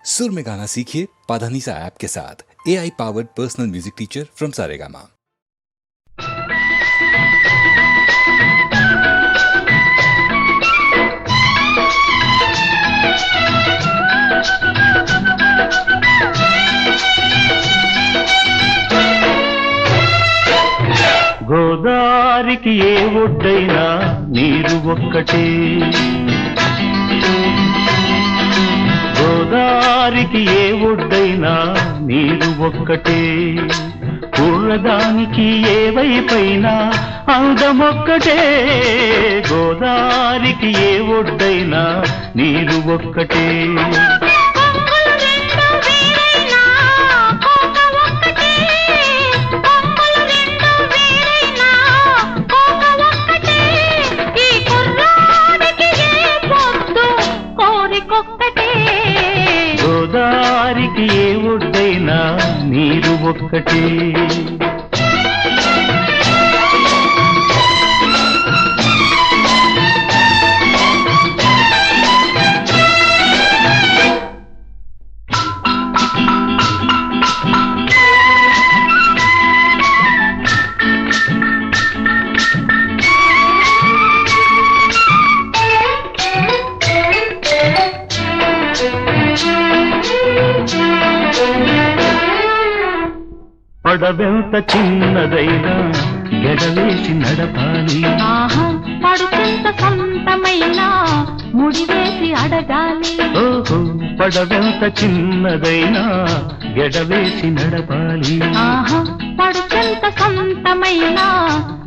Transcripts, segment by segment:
सुर में गाना सीखिए पाधानीसा ऐप के साथ। AI powered personal music teacher from Saregama. గోదారికి ఏ ఒడ్డైనా నీరు ఒక్కటే, గోదారికి ఏ ఒడ్డైనా నీరు ఒక్కటే, పూలదానికి ఏ వైపైనా అందమొక్కటే, గోదారికి ఏ ఒడ్డైనా నీరు ఒక్కటే. గోదారికి ఏ ఒడ్డైనా నీరు ఒక్కటే. పడవెంత చిన్నదైనా గెడవేసి నడపాలి, పడుకెంత సొంతమైనా ముడివేసి అడగాలి. ఓహో, పడవెంత చిన్నదైనా గెడవేసి నడపాలి, పడుకెంత సొంతమైనా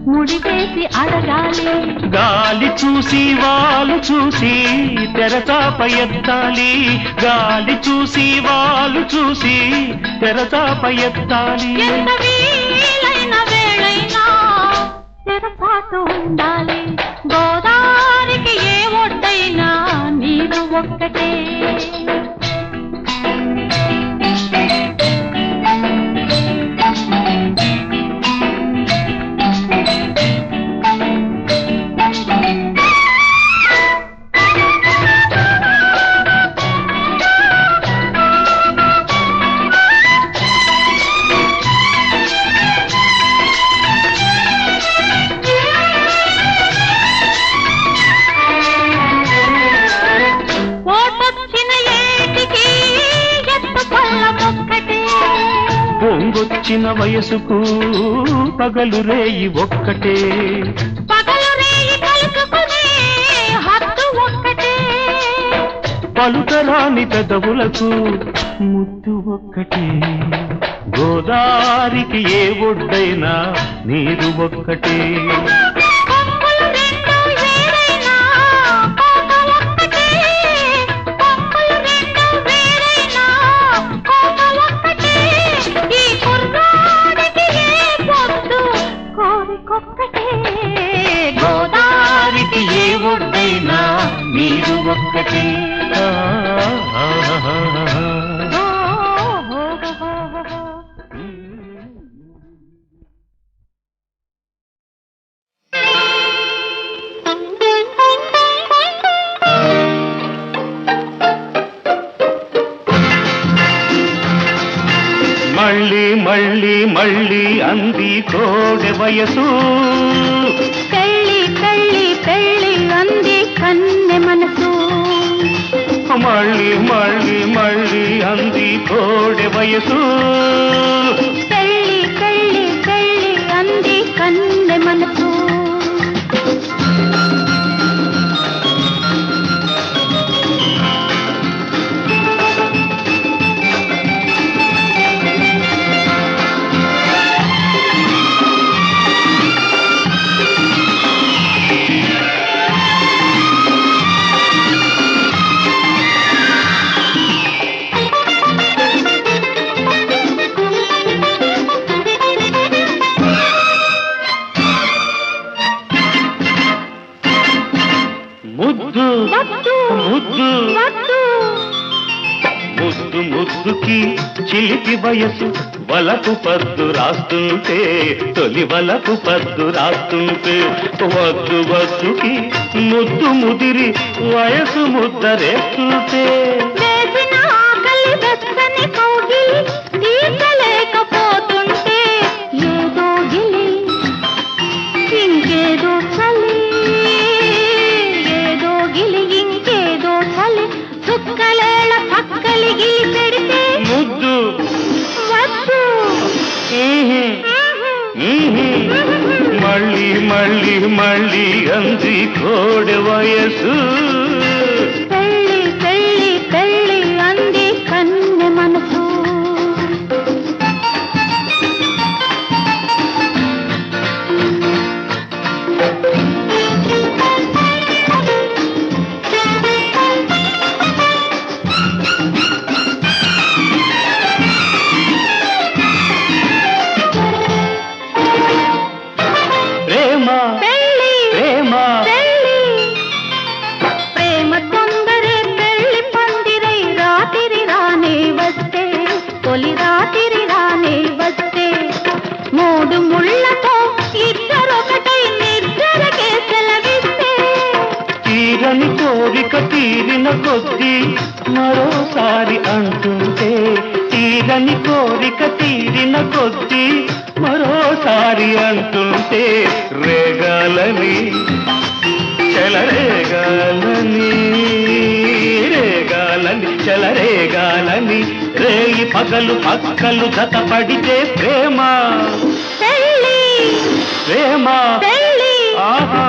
ముడివేసి అడగాలి. గాలి చూసి వాళ్ళు చూసి తెరచాప ఎత్తాలి, గాలి చూసి వాళ్ళు చూసి తెరచాప ఎత్తాలి. ఎంత వీలైన వేళైనా తెరచాటు ఉండాలి. గోదారికి ఏ ఒడ్డైనా నీరు ఒక్కటే. పొంగొచ్చిన వయసుకు పగలు రేయి ఒక్కటే, పగలు రేయి కలుసుకునే హద్దు ఒక్కటే, పలుకరాని పెదవులకు ముద్దు ఒక్కటే, గోదారికి ఏ ఒడ్డైనా నీరు ఒక్కటే. గోదారికి ఏ ఒడ్డైనా నీరు ఒక్కటే. మళ్ళీ మళ్ళీ మళ్ళీ అంది కోడె వయసు, పెళ్ళి పెళ్ళి పెళ్ళి అంది కన్నె మనసు. మళ్ళీ మళ్ళీ మళ్ళీ అంది కోడె వయసు, పెళ్ళి పెళ్ళి పెళ్ళి అంది కన్నె మనసు. ముద్దు ముద్దుకి చిలిపి వయసు వలకు పద్దు రాస్తుంటే, తొలి వలకు పద్దు రాస్తుంటే, వద్దు వద్దుకి ముద్దు ముదిరి వయసు ముద్దరేస్తుంటే, వేసిన ఆకలి గిలి పెడితే ముద్దు వద్దు. మళ్ళీ మళ్ళీ మళ్ళీ అంది కోడె వయసు. పెళ్ళి పెళ్ళి పెళ్ళి అంది కన్నె మనసు. ప్రేమ పెళ్ళి ప్రేమ పెళ్ళి ప్రేమ తొందరే పెళ్ళి పందిరై రాత్రి రానే వస్తే తొలి రాత్రి రానే వస్తే మూడు ముళ్ళతో ఇద్దరొకటై నిద్రకే సెలవిస్తే తీరని కోరిక తీరిన కొద్దీ మరోసారి అంటుంటే, తీరని కోరిక తీరిన కొద్దీ మరోసారి అంటుంటే, రేగాలని చెలరేగాలని రేగాలని చెలరేగాలని రేయి పగలు పక్కలు జతపడితే ప్రేమ పెళ్ళి ప్రేమ పెళ్ళి ఆహా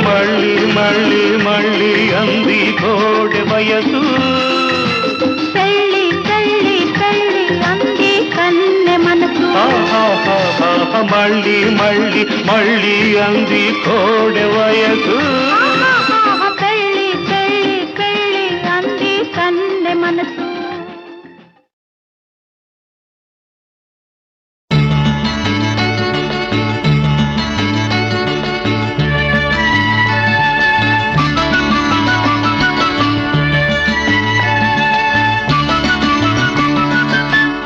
మళ్ళీ మళ్ళీ మళ్ళీ అంది కోడె వయసు. పెళ్ళి పెళ్ళి పెళ్ళి అంది కన్నె మనసు. ఆహాహాహా మళ్ళీ మళ్ళీ మళ్ళీ అంది కోడె వయసు. ఆహాహా పెళ్ళి పెళ్ళి పెళ్ళి అంది కన్నె మనసు.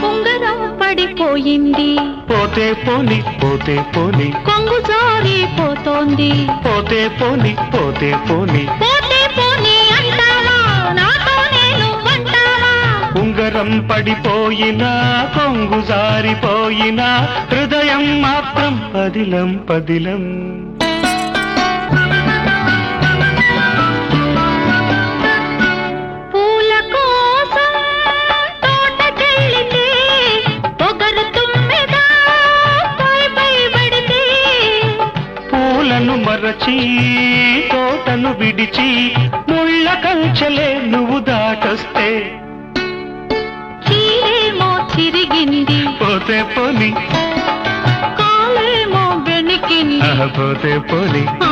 ఉంగరం పడిపోయింది పోతే పోని పోతే పోని కొంగు జారిపోతోంది. పోతే పోని పోతే పోని పోతే పోనీ అంటావా నాతో నేను అంటావా. ఉంగరం పడిపోయినా కొంగు జారిపోయినా హృదయం మాత్రం పదిలం పదిలం. పూల కోసం తోటకెళ్ళితే పొగరు తుమ్మెద పై పై పడితే పూలను మరచి తోటను విడిచి ముళ్ళ కంచెలే నువ్వు దాటొస్తే చీరేమో చిరిగింది పోతే పోని కాలేమో వెనికింది. పోతే పోని ఆ?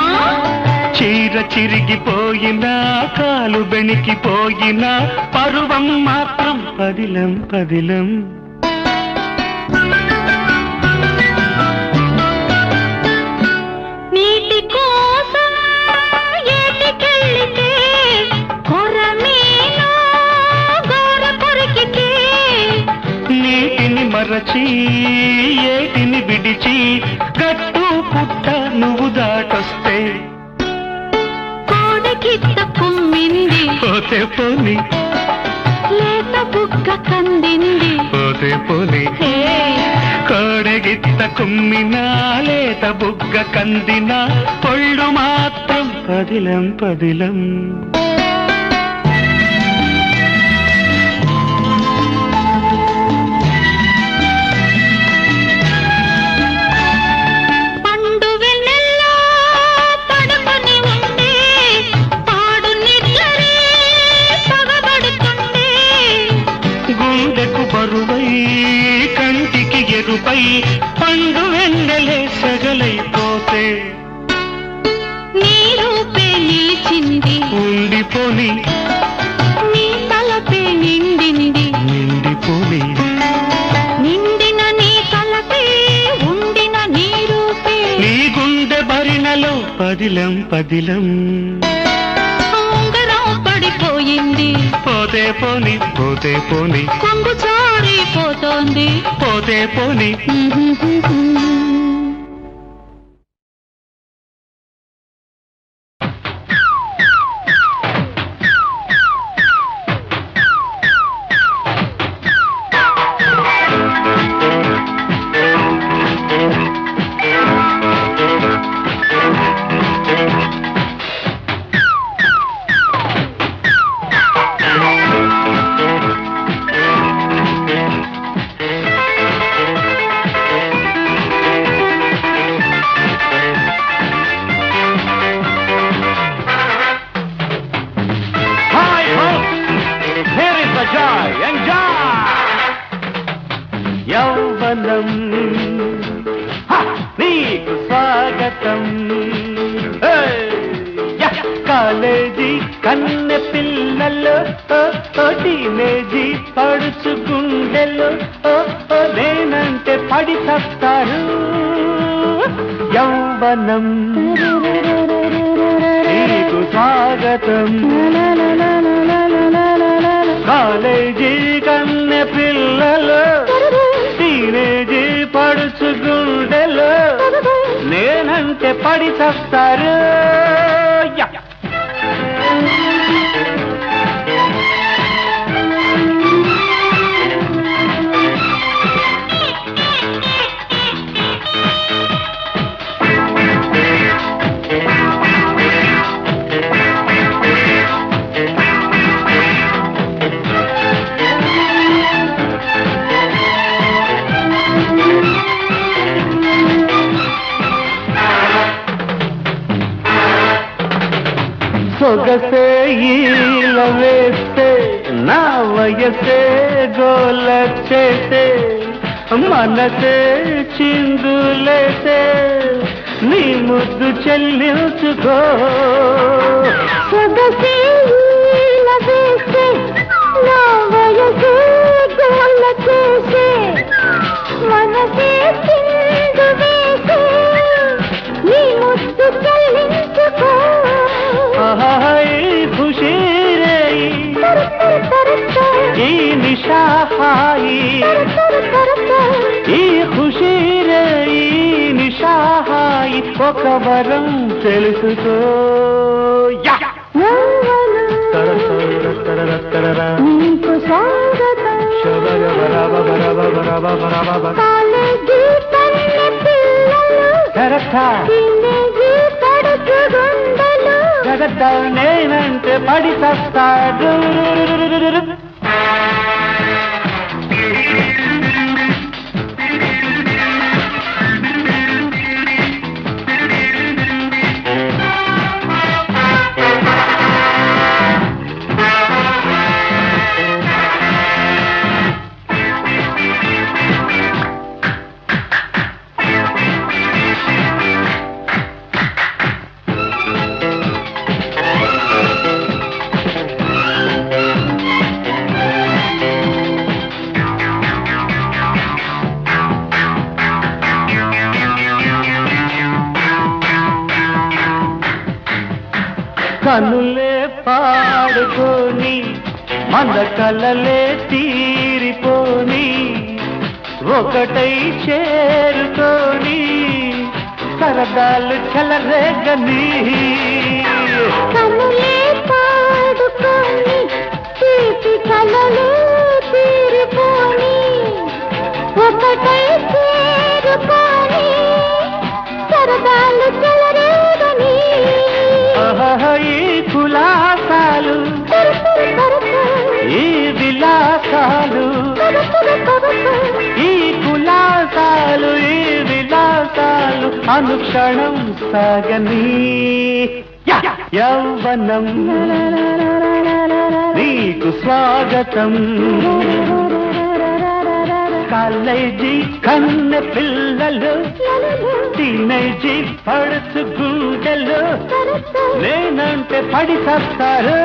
చీర చిరిగిపోయినా కాలు బెణికిపోయినా పరువం మాత్రం పదిలం పదిలం. నీటి కోసం ఏటికెళ్ళితే కొరమీను గోర కొరికితే నీటిని మరచి ఏటిని విడిచి గట్టు పుట్ట నువ్వు దాటొస్తే కోడకిత్త కుమ్మింది పోతే పోని లేత బుగ్గ కందింది. పోతే పోని హే కోడెగిత్త కుమ్మినా లేత బుగ్గ కందినా పొళ్ళు మాత్రం పదిలం పదిలం. పండు వెన్నెల్లో పడుకొని ఉంటే పాడు నిద్రే పగబడుతుండే గుండెకు బరువై కంటికి ఎరుపై పండు వెన్నెలే సగలైపోతే నీ రూపే నిలిచింది ఉండిపోని నీ తలపే నిండింది. నిండిపోని నిండిన నీ తలపే ఉండిన నీ రూపే నీ గుండె భరిణలో పదిలం పదిలం. ఉంగరం పడిపోయింది పోతే పోని పోతే పోని కొంగు జారిపోతోంది. పోతే పోని ఎంజాయ్ ఎంజాయ్ యౌవనం నీకు స్వాగతం కాలేజీ కన్నె పిల్లలు టీనేజీ పడుచు గుండెలు నేనంటే పడి చస్తారు యౌవనం నీకు స్వాగతం కాలేజీ కన్నె పిల్లలు టీనేజీ పడుచు గుండెలు నేనంటే పడి చస్తారు సొగసే ఈల వేస్తే నా వయసే గోల చేసే మనసే చిందులేసే నీ ముద్దు చెల్లించుకో సొగసే ఈల వేస్తే నా వయసే గోల చేసే మనసే చిందు వేసే నీ ముద్దు చెల్లించుకో ఖుషీ రే ఈ నిషాహాయి ఈ ఖుషీ రే ఈ నిషాహాయి ఒక వరం తెలుసుకో నీకు స్వాగతం కాలేజీ కన్నె పిల్లలు నేనంటే పడి చస్తాడు కనులే పాడుకొని మన కలలే తీరిపోని ఒకటై చేరుకొని సరదాలు చెలరేగని కనులే పాడుకొని తీపి కలలే తీరిపోని ఒకటై చేరుకొని సరదాలు చెలరేగని ఈ కులాసాలు ఈ విలాసాలు ఈ కులాసాలు ఈ విలాసాలు అనుక్షణం సాగని యౌవనం నీకు స్వాగతం కాలేజీ కన్నె పిల్లలు టీనేజీ పడుచు గుండెలు నేనంటే పడి చస్తారు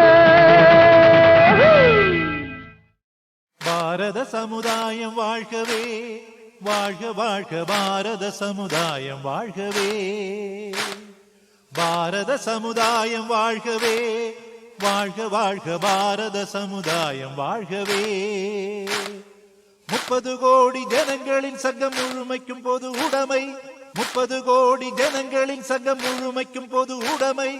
பாரத சமுதாயம் வாழ்கவே வாழ்க வாழ்க பாரத சமுதாயம் வாழ்கவே பாரத சமுதாயம் வாழ்கவே வாழ்க வாழ்க பாரத சமுதாயம் வாழ்கவே 30 கோடி ஜனங்களின் சங்கம் முழுமைக்கும் போது உடைமை 30 கோடி ஜனங்களின் சங்கம் முழுமைக்கும் போது உடைமை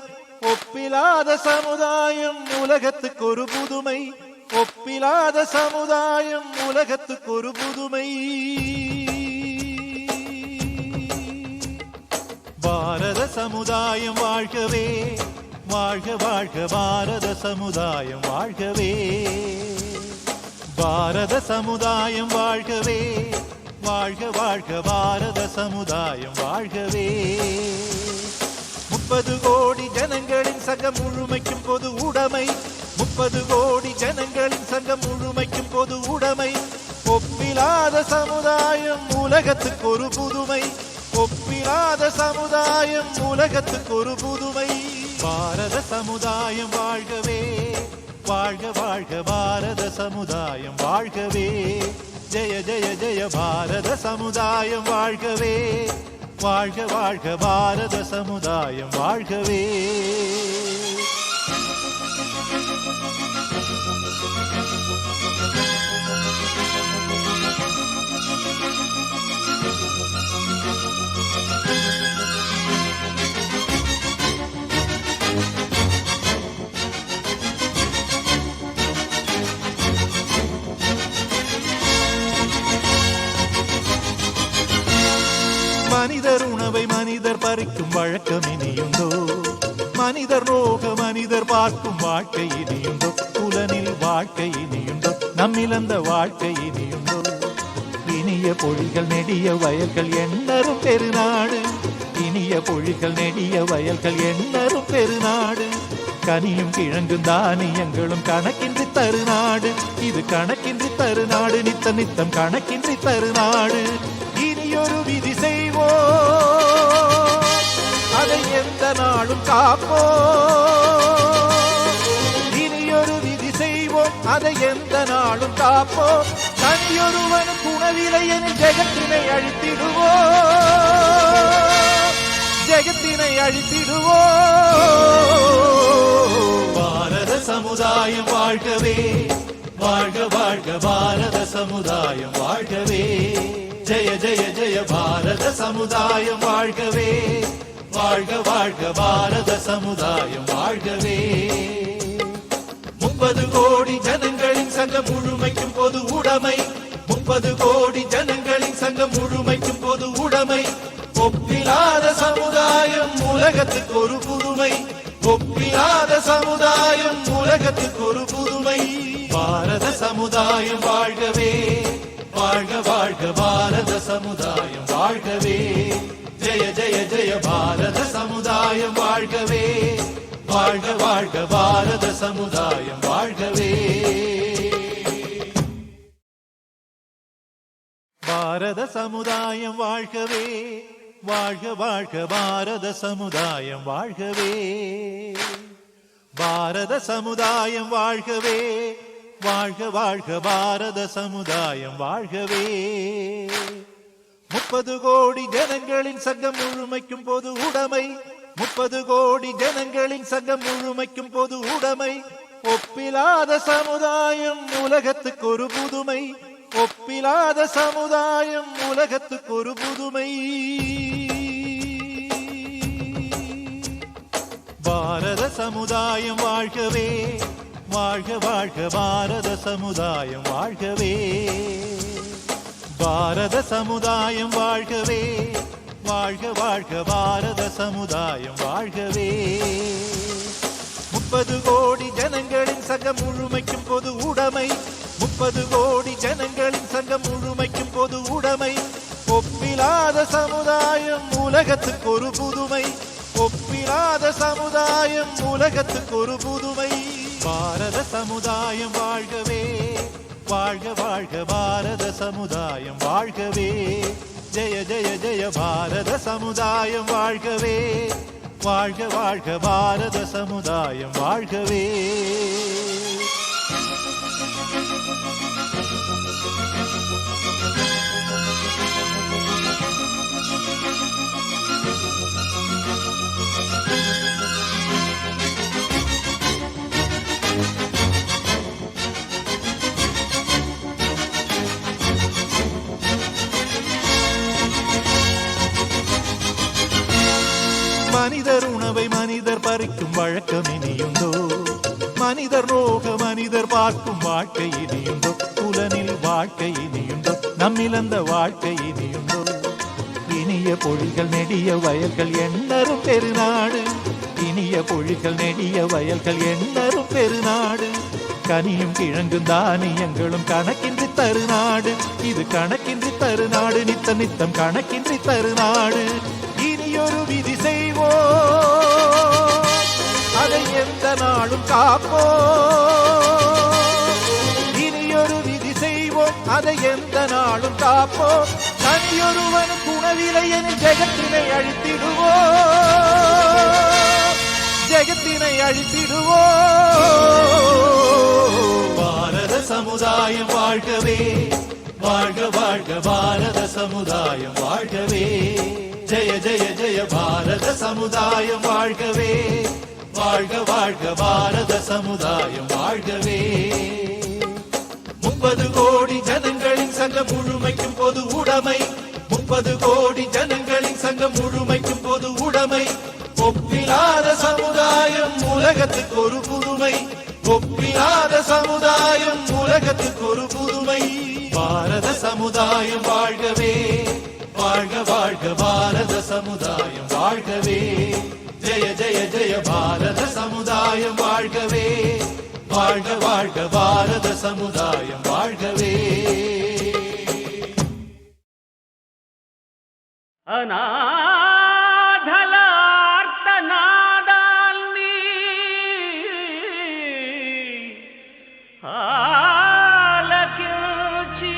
ஒப்பிலாத சமுதாயம் உலகத்துக்கு ஒரு புதுமை ஒப்பிலாத சமுதாயம் உலகத்துக்கு ஒரு புதுமை பாரத சமுதாயம் வாழ்கவே வாழ்க வாழ்க பாரத சமுதாயம் வாழ்கவே பாரத சமுதாயம் வாழ்கவே வாழ்க வாழ்க பாரத சமுதாயம் வாழ்கவே 30 கோடி ஜனங்களின் சங்கம் முழுமைக்கும் பொது உடைமை 30 கோடி ஜனங்களின் சங்கம் முழுமைக்கும் பொது உடைமை. ஒப்பிலாத சமுதாயம் உலகத்துக்கு ஒரு புதுமை. ஒப்பிலாத சமுதாயம் உலகத்துக்கு ஒரு புதுமை. பாரத சமுதாயம் வாழ்கவே, வாழ்க வாழ்க பாரத சமுதாயம் வாழ்கவே. ஜெய ஜெய ஜெய பாரத சமுதாயம் வாழ்கவே, வாழ்க வாழ்க பாரத சமுதாயம் வாழ்கவே. மனிதர் உணவை மனிதர் பறிக்கும் வழக்கம் இனியுண்டோ? மனிதர் ரோக மனிதர் பார்க்கும் வாழ்க்கை இனியுண்டோ? புலனில் வாழ்க்கை இனியுண்டோ? நம்மிழந்த வாழ்க்கை இனியுண்டோ? இனிய பொழிகள் நெடிய வயல்கள் எண்ணரும் பெருநாடு. இனிய பொழிகள் நெடிய வயல்கள் எண்ணரும் பெருநாடு. கனியும் கிழங்கும் தானியங்களும் கணக்கின்றி தருநாடு. இது கணக்கின்றி தருநாடு, நித்த நித்தம் கணக்கின்றி தருநாடு. இனியொரு விதி செய்வோம், அதை எந்த நாளும் காப்போம். இனியொரு விதி செய்வோம், அதை எந்த நாளும் காப்போம். தனியொருவனும் குணவிலை எனில் ஜெகத்தினை அழித்திடுவோம், ஜெகத்தினை அழித்திடுவோம். பாரத சமுதாயம் வாழ்கவே, வாழ்க வாழ்க பாரத சமுதாயம் வாழ்கவே. ஜெய ஜெய ஜெய பாரத சமுதாயம் வாழ்கவே, வாழ்க வாழ்க பாரத சமுதாயம் வாழ்கவே. 30 கோடி ஜனங்களின் சங்கம் முழுமைக்கும் பொது உடைமை. 30 கோடி ஜனங்களின் சங்கம் முழுமைக்கும் பொது உடைமை. ஒப்பிலாத சமுதாயம் உலகத்துக்கு ஒரு புதுமை. ஒப்பிலாத சமுதாயம் உலகத்துக்கு ஒரு புதுமை. பாரத சமுதாயம் வாழ்கவே, வாழ்க வாழ்க பாரத சமுதாயம் வாழ்கவே. ஜெய ஜெய ஜெய பாரத சமுதாயம் வாழ்கவே, வாழ்க வாழ்க பாரத சமுதாயம் வாழ்கவே. பாரத சமுதாயம் வாழ்கவே, வாழ்க வாழ்க பாரத சமுதாயம் வாழ்கவே. பாரத சமுதாயம் வாழ்கவே, வாழ்க வாழ்க பாரத சமுதாயம் வாழ்கவே. 30 கோடி ஜனங்களின் சங்கம் முழுமைக்கும் பொது உடைமை. 30 கோடி ஜனங்களின் சங்கம் முழுமைக்கும் பொது உடைமை. ஒப்பிலாத சமுதாயம் உலகத்துக்கு ஒரு புதுமை. ஒப்பிலாத சமுதாயம் உலகத்துக்கு ஒரு புதுமை. பாரத சமுதாயம் வாழ்கவே, வாழ்க வாழ்க பாரத சமுதாயம் வாழ்கவே. பாரத சமுதாயம் வாழ்கவே, வாழ்க வாழ்க பாரத சமுதாயம் வாழ்கவே. 30 கோடி ஜனங்களின் சங்கம் முழுமைக்கும் பொது உடைமை. 30 கோடி ஜனங்களின் சங்கம் முழுமைக்கும் பொது உடைமை. ஒப்பிலாத சமுதாயம் உலகத்துக்கு ஒரு புதுமை. ஒப்பிலாத சமுதாயம் உலகத்துக்கு ஒரு புதுமை. பாரத சமுதாயம் வாழ்கவே, வாழ்க வாழ்க பாரத சமுதாயம் வாழ்கவே. ஜெய ஜெய ஜெய பாரத சமுதாயம் வாழ்கவே, வாழ்க வாழ்க பாரத சமுதாயம் வாழ்கவே. மனிதர் உணவை மனிதர் பறிக்கும் வழக்கம் இனியுண்டோ? மனிதர் ரோக மனிதர் பார்க்கும் வாழ்க்கை இனியுண்டோ? புலனில் வாழ்க்கை இனியுண்டோ? நம்மிழந்த வாழ்க்கை இனியுண்டோ? இனிய பொழிகள் நெடிய வயல்கள் எண்ணரும் பெருநாடு. இனிய பொழிகள் நெடிய வயல்கள் எண்ணரும் பெருநாடு. கனியும் கிழங்கும் தானியங்களும் கணக்கின்றி தருநாடு. இது கணக்கின்றி தருநாடு, நித்த நித்தம் கணக்கின்றி தருநாடு. இனியொரு விதி செய்வோம், அதை எந்த நாளும் காப்போ. இனியொரு விதி செய்வோம், அதை எந்த நாளும் காப்போ. தனியொருவன் குணவிலை எனும் ஜெகத்தினை அழித்திடுவோ, ஜெகத்தினை அழித்திடுவோ. பாரத சமுதாயம் வாழ்கவே, வாழ்க வாழ்க பாரத சமுதாயம் வாழ்கவே. ஜெய ஜெய ஜெய பாரத சமுதாயம் வாழ்கவே, வாழ்க வாழ்க பாரத சமுதாயம் வாழ்கவே. 30 கோடி ஜனங்களின் சங்கம் முழுமைக்கும் பொது உடைமை, 30 கோடி ஜனங்களின் சங்கம் முழுமைக்கும் பொது உடைமை. ஒப்பிலாத சமுதாயம் உலகத்துக்கு ஒரு புதுமை, ஒப்பிலாத சமுதாயம் உலகத்துக்கு ஒரு புதுமை. பாரத சமுதாயம் வாழ்கவே, வாழ்க வாழ்க பாரத சமுதாயம் வாழ்கவே. ஜெய ஜெய ஜெய பாரத சமுதாயம் வாழ்கவே, வாழ்க வாழ்க பாரத சமுதாயம் வாழ்கவே. అనాథలార్తనాదాల్ని ఆలకించి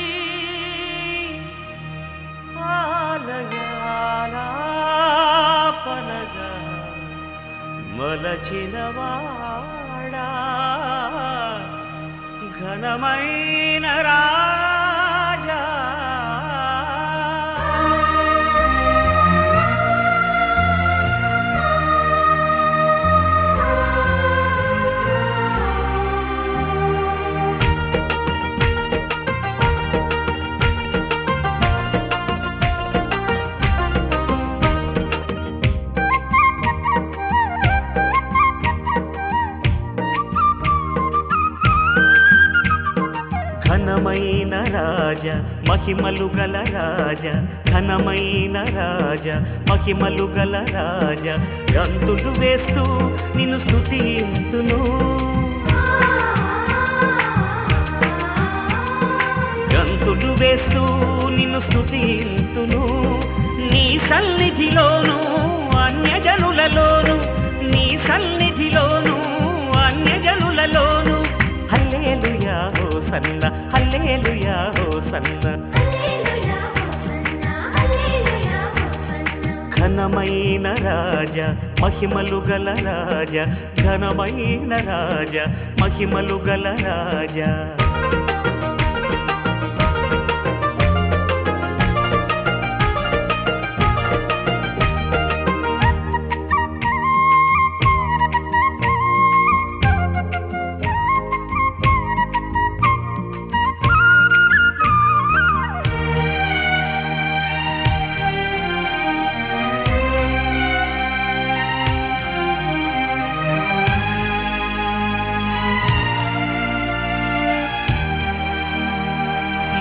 ఆలయాలాపనగా మలచినవాడా ఘనమైన రాజా. ఘనమైన రాజా మహిమలు గల రాజా, ఘనమైన రాజా మహిమలు గల రాజా. గంతులు వేస్తూ నిన్ను స్తుతింతును, గంతులు వేస్తూ నిన్ను స్తుతింతును. నీ సన్నిధిలోను అన్యజనులలోను, నీ సన్నిధిలోను అన్యజనులలోను. హల్లెలూయా హోసన్న, హల్లెలూయా హోసన్న. ఘనమైన రాజా మహిమలు గల రాజా, ఘనమైన రాజా మహిమలు గల రాజా.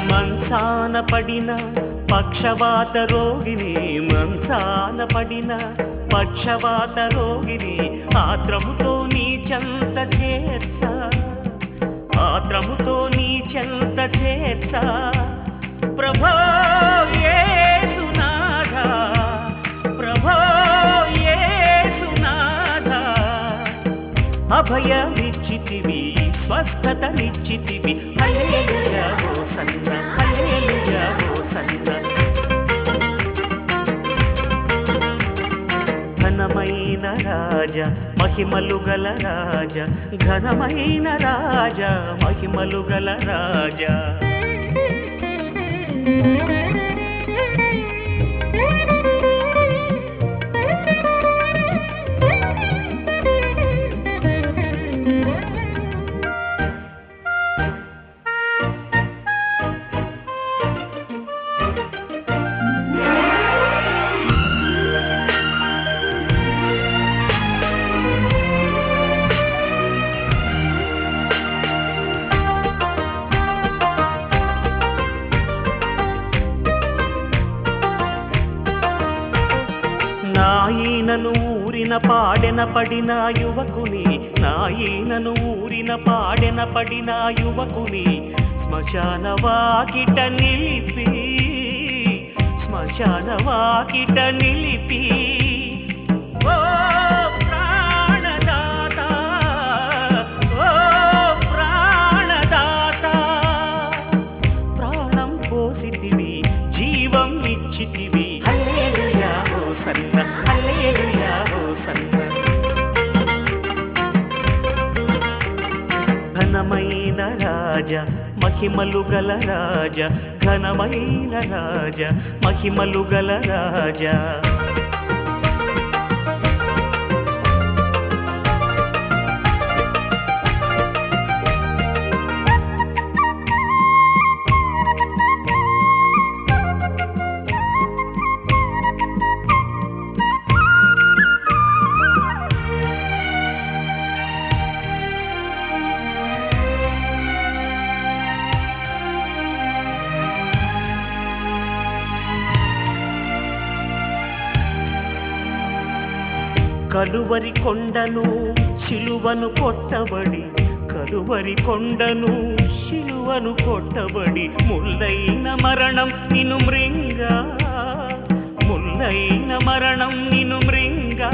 మంచాన పడిన పక్షవాత రోగిని, మంచాన పడిన పక్షవాత రోగిని ఆత్రముతో నీ చెంత చేర్చా, ఆత్రముతో నీ చెంత చేర్చా. ప్రభో యేసునాథా, ప్రభో యేసునాథా. అభయమిచ్చితివి, స్వస్థతనిచ్చితివి. హల్లెలూయా హోసన్న, హల్లెలూయా హోసన్న. ఘనమైన రాజా మహిమలు గల రాజా, ఘనమైన రాజా మహిమలు గల రాజా. నాయనను ఊరిన పాడెన పడిన యువకుని, నాయనను ఊరిన పాడెన పడిన యువకుని. శ్మశాన వాకిట నిలిపి, శ్మశాన వాకిట నిలిపి. ఓ ప్రాణదాత మహిమలు గల రాజ ఘనమైన రాజ మహిమలు గల రాజ కలువరి కొండను శిలువను కొట్టబడి కలువరి కొండను శిలువను కొట్టబడి ముల్లైన మరణం నిను మృంగా ముల్లైన మరణం నిను మృంగా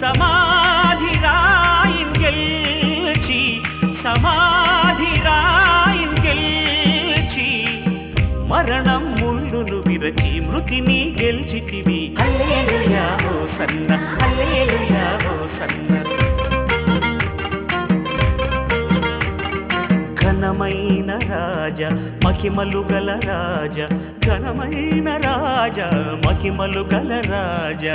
సమాధి రాయిన్ గెల్చి సమాధి రాయిన్ గెల్చి మరణం ముళ్ళును విరచి మృతిని గెల్చితివి హల్లెలూయా హోసన్న హల్లెలూయా హోసన్న ఘనమైన రాజ మహిమలు గల రాజ ఘనమైన రాజ మహిమలు గల రాజ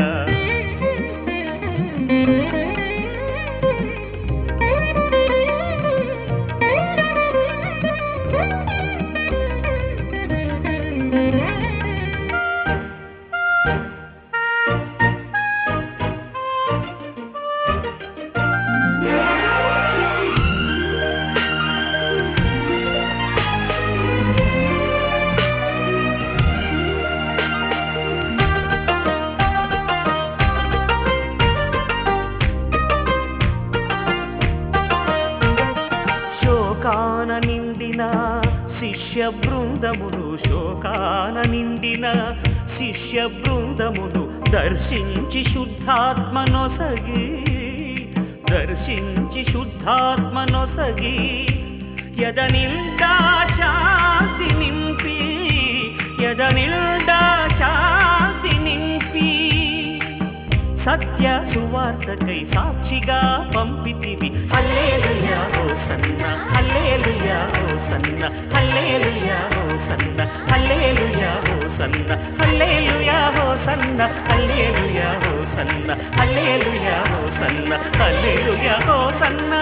శోకాన నిండిన శిష్య బృందమును శోకాన నిండిన శిష్య బృందమును దర్శించి శుద్ధాత్మనొసగి దర్శించి శుద్ధాత్మనొసగి యదనిల్డా శాంతి నింపి యదనిల్డా శాంతి నింపి సత్య సువార్తకై సాక్షిగా పంపితివి hallelujah hosanna hallelujah hosanna hallelujah hosanna hallelujah hosanna hallelujah hosanna hallelujah hosanna hallelujah hosanna hallelujah hosanna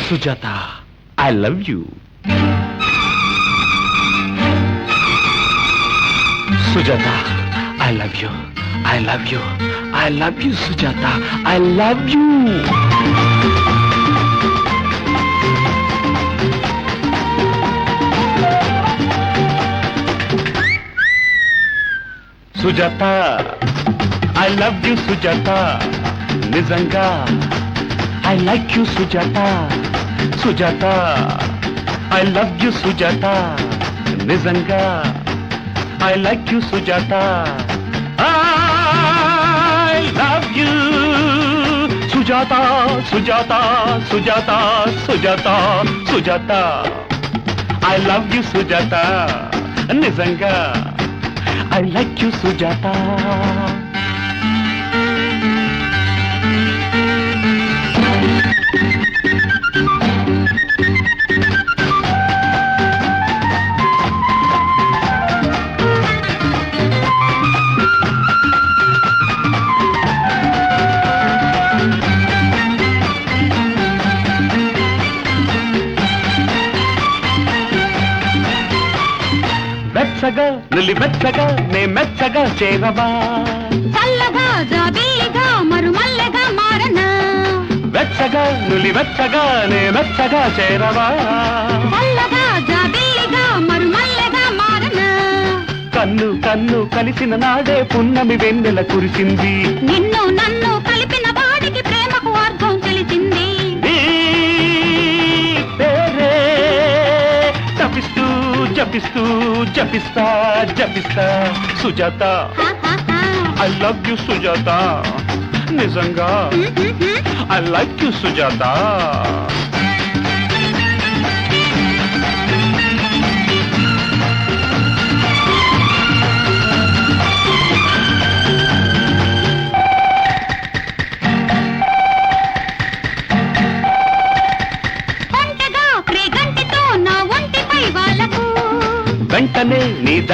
Sujata, I love you. Sujata, I love you. I love you. I love you, Sujata. I love you. Sujata, I love you, Sujata. Nizanga, I like you, Sujata. Sujata, I love you, Sujata. Nizanga, I like you, Sujata. I love you, Sujata, Sujata, Sujata, Sujata, Sujata. I love you, Sujata. Nizanga, I like you, Sujata. మెచ్చగా నులి మెచ్చగా నే మెచ్చగా చేరవా చల్లగా జాబీలిగా మరుమల్లగా మారనా వెచ్చగా నులి వెచ్చగా నే మెచ్చగా చేరవా చల్లగా జాబీలిగా మరుమల్లగా మారనా కన్ను కన్ను కలిసిన నాడే పున్నమి వెన్నెల కురిసింది నిన్ను నన్ను కలిపిన వాడికి ప్రేమకు అర్థం తెలిసింది నీ పేరే జపిస్తూ జపిస్తూ జపిస్తా జపిస్తా Sujata I love you Sujata నిజంగా ఐ లైక్ యు సుజాత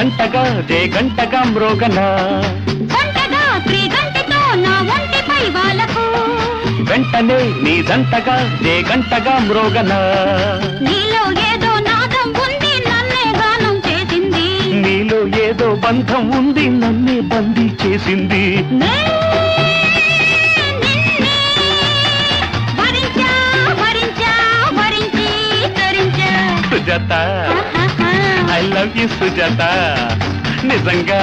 జంటగా జే గంటగా మ్రోగనా గంటగా త్రిగంటతో నా ఒంటిపై వాలకు వెంటనే నీ జంటగా జే గంటగా మ్రోగనా నీలో ఏదో నాదం ఉంది నన్నే గానం చేసింది నీలో ఏదో బంధం ఉంది నన్నే బందీ చేసింది నే నిన్నే భరించా భరించా భరించి తరించా Sujata I love you Sujata నిజంగా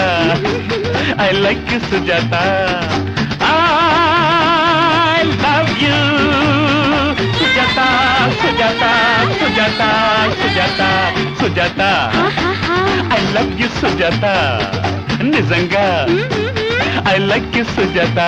I like you Sujata I love you Sujata Sujata Sujata Sujata Sujata I love you Sujata నిజంగా ఐ లైక్ యు సుజాత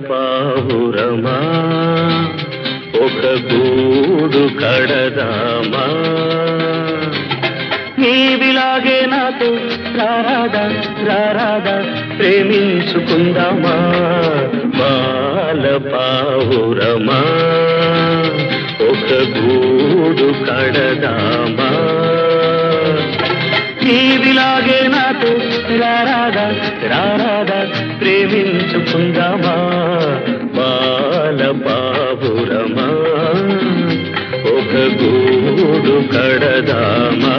పావురమా ఒక గూడు కడదామా నీవిలాగే నాతో రారాదా రారాదా ప్రేమించుకుందామా బాల పావురమా ఒక గూడు కడదామా నీవిలాగే నాతో రారాదా రారాదా ప్రేమించుకుందామా బాల పావురమా ఒక గూడు కడదామా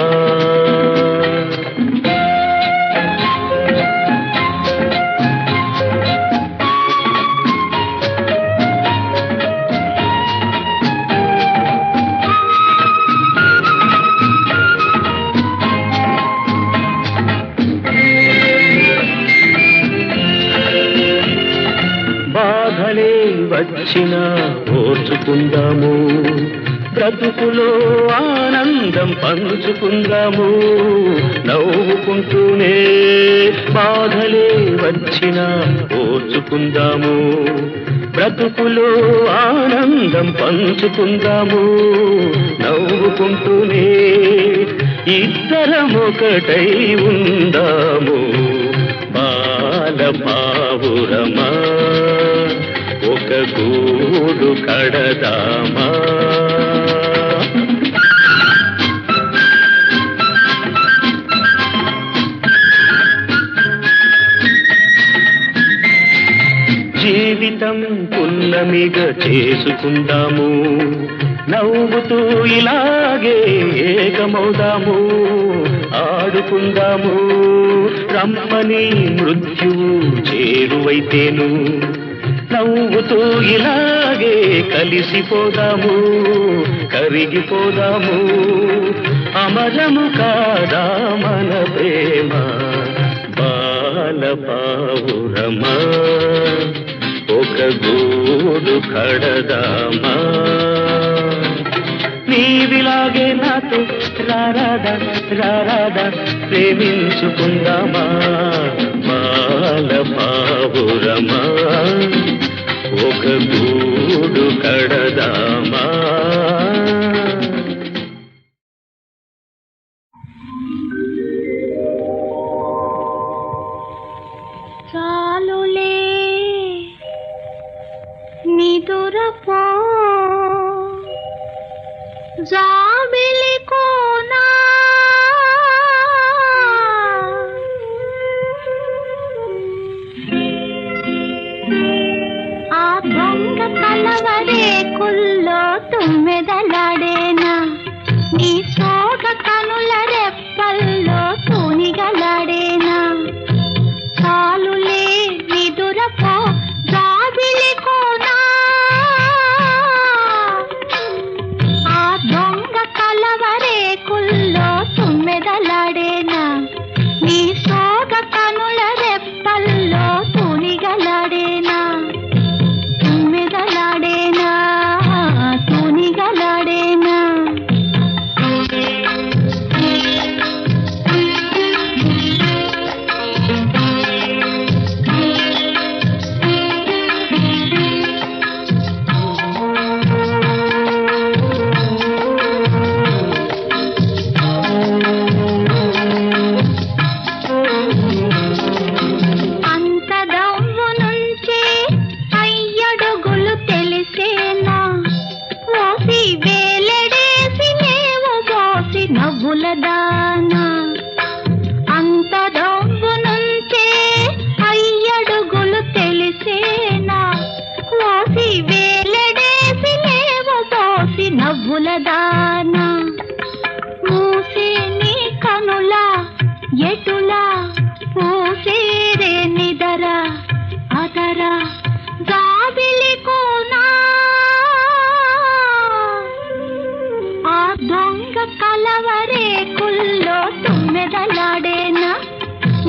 బాధలే వచ్చినా ఓర్చుకుందాము బ్రతుకులో ఆనందం పంచుకుందాము నవ్వుకుంటూనే బాధలే వచ్చినా ఓర్చుకుందాము బ్రతుకులో ఆనందం పంచుకుందాము నవ్వుకుంటూనే ఇద్దరం ఒకటై ఉందాము బాల పావురమా ఒక గూడు కడదామా జీవితం పున్నమిగా చేసుకుందాము నవ్వుతూ ఇలాగే ఏకమవుదాము ఆడుకుందాము రమ్మని మృత్యువు చేరువైతేను నవ్వుతూ ఇలాగే కలిసిపోదాము కరిగిపోదాము అమరము కాదా మన ప్రేమ బాల పావురమా ఒక గూడు కడదామా నీవిలాగే నాతో రారాదా రారాదా ప్రేమించుకుందామా బాల పావురమా ఒక గూడు కడదామా చాలులే నిదురపో జాబిలి కోనా ఆ దొంగ కలవరే కుల్లో తుమ్మెదలాడేనా నీ సోగ కనుల రెప్పల్లో తూనిగలాడేనా చాలులే నిదురపో జాబిలి కోనా ఆ దొంగ కలవ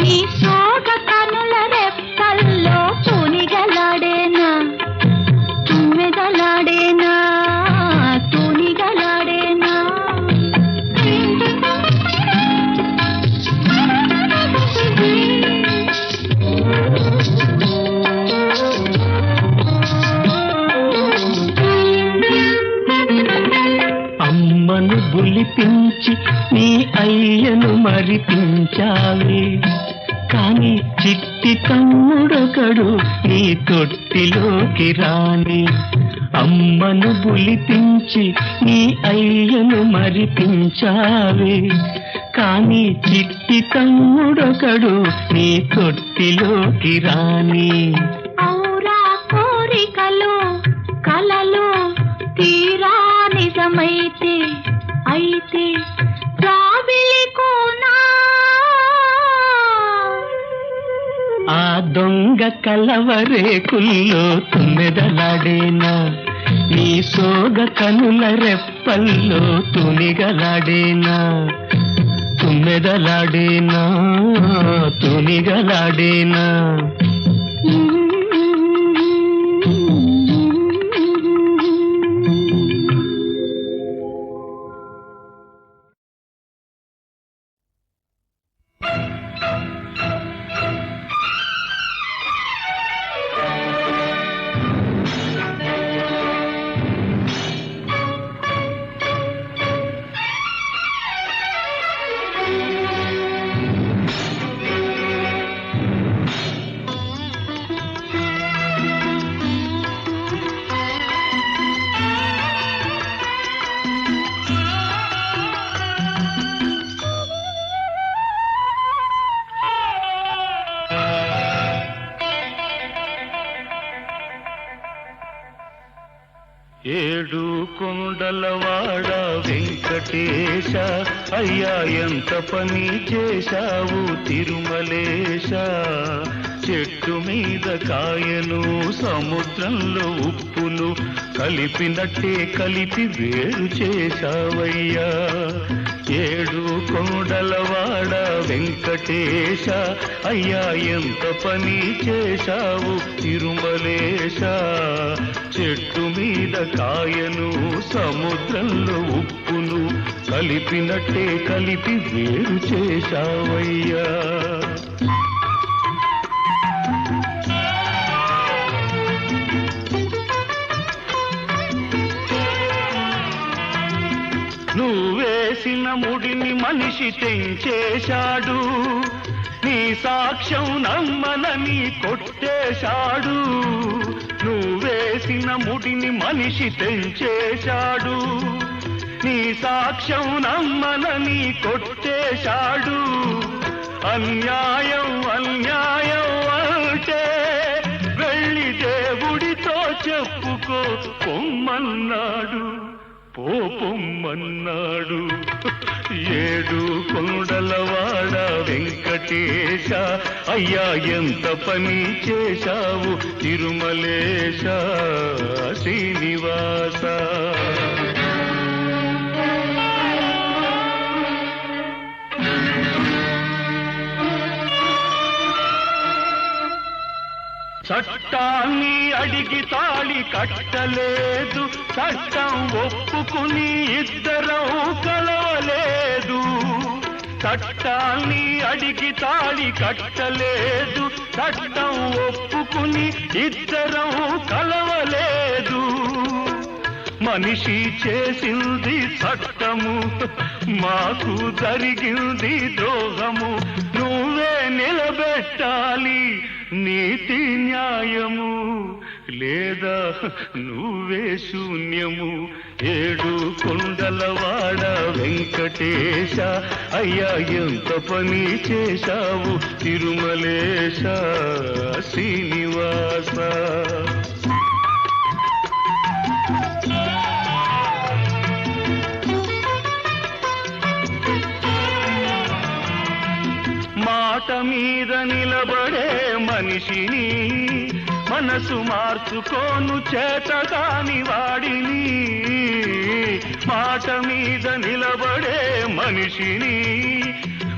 నీ సోగ కనుల రెప్పల్లో తూనిగలాడేనా తుమ్మెదలాడేనా తూనిగలాడేనా అమ్మను బులిపించి నీ అయ్యను మరిపించావే కాని చిట్టి తమ్ముడొకడు నీ తొట్టిలోకి రాని అమ్మను బులిపించి నీ అయ్యను మరిపించావే కాని చిట్టి తమ్ముడొకడు నీ తొట్టిలోకి రాని ఔరా కోరికలు కలలు తీరా నిజమైతే అయితే జాబిలి కోనా ఆ దొంగ కలవరేకుల్లో తుమ్మెదలాడేనా నీ సోగ కనుల రెప్పల్లో తునిగలాడేనా తుమ్మెదలాడేనా తునిగలాడేనా ఏడు కొండలవాడ వెంకటేశ అయ్యా ఎంత పని చేశావు తిరుమలేశ చెట్టు మీద కాయను సముద్రంలో ఉప్పును కలిపినట్టే కలిపి వేరు చేశావయ్యా ఏడు కొండలవాడ వెంకటేశ అయ్యా ఎంత పని చేశావు తిరుమలేశ చెట్టు మీద కాయను సముద్రంలో ఉప్పును కలిపినట్టే కలిపి వేరు చేశావయ్యా నువ్వేసిన ముడిని మనిషి తెంచేశాడు నీ సాక్ష్యం నమ్మనని కొట్టేశాడు నువ్వేసిన ముడిని మనిషి తెంచేశాడు నీ సాక్ష్యం నమ్మనని కొట్టేశాడు అన్యాయం అన్యాయం అంటే వెళ్ళి దేవుడితో చెప్పుకో పొమ్మన్నాడు పోపొమ్మన్నాడు ఏడు కొండలవాడ వెంకటేశ అయ్యా ఎంత పని చేశావు తిరుమలేశ శ్రీనివాస చట్టాన్ని అడిగి తాళి కట్టలేదు చట్టం ఒప్పుకుని ఇద్దరం కలవలేదు చట్టాన్ని అడిగి తాళి కట్టలేదు చట్టం ఒప్పుకుని ఇద్దరం కలవలేదు మనిషి చేసింది చట్టము మాకు జరిగింది ద్రోహము నువ్వే నిలబెట్టాలి నీతి న్యాయము లేదా నువ్వే శూన్యము ఏడు కొండలవాడ వెంకటేశ అయ్యా ఎంత పని చేశావు తిరుమలేశ శ్రీనివాస మాట మీద నిలబడే మనిషిని మనసు మార్చుకోను చేతగాని వాడిని మాట మీద నిలబడే మనిషిని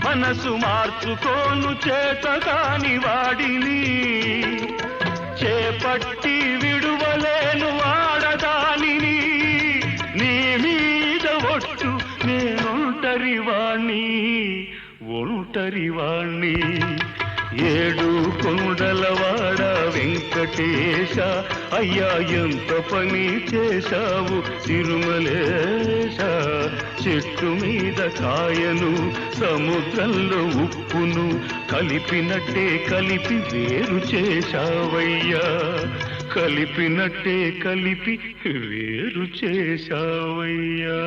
మనసు మార్చుకోను చేతగాని వాడిని చేపట్టి విడువలేను ఆడదానిని నీ మీద ఒట్టు ఒంటరివాణ్ణి ఏడు కొండలవాడ వెంకటేశ అయ్యా ఎంత పని చేశావు తిరుమలేశ చెట్టు మీద కాయను సముద్రంలో ఉప్పును కలిపినట్టే కలిపి వేరు చేశావయ్యా కలిపినట్టే కలిపి వేరు చేశావయ్యా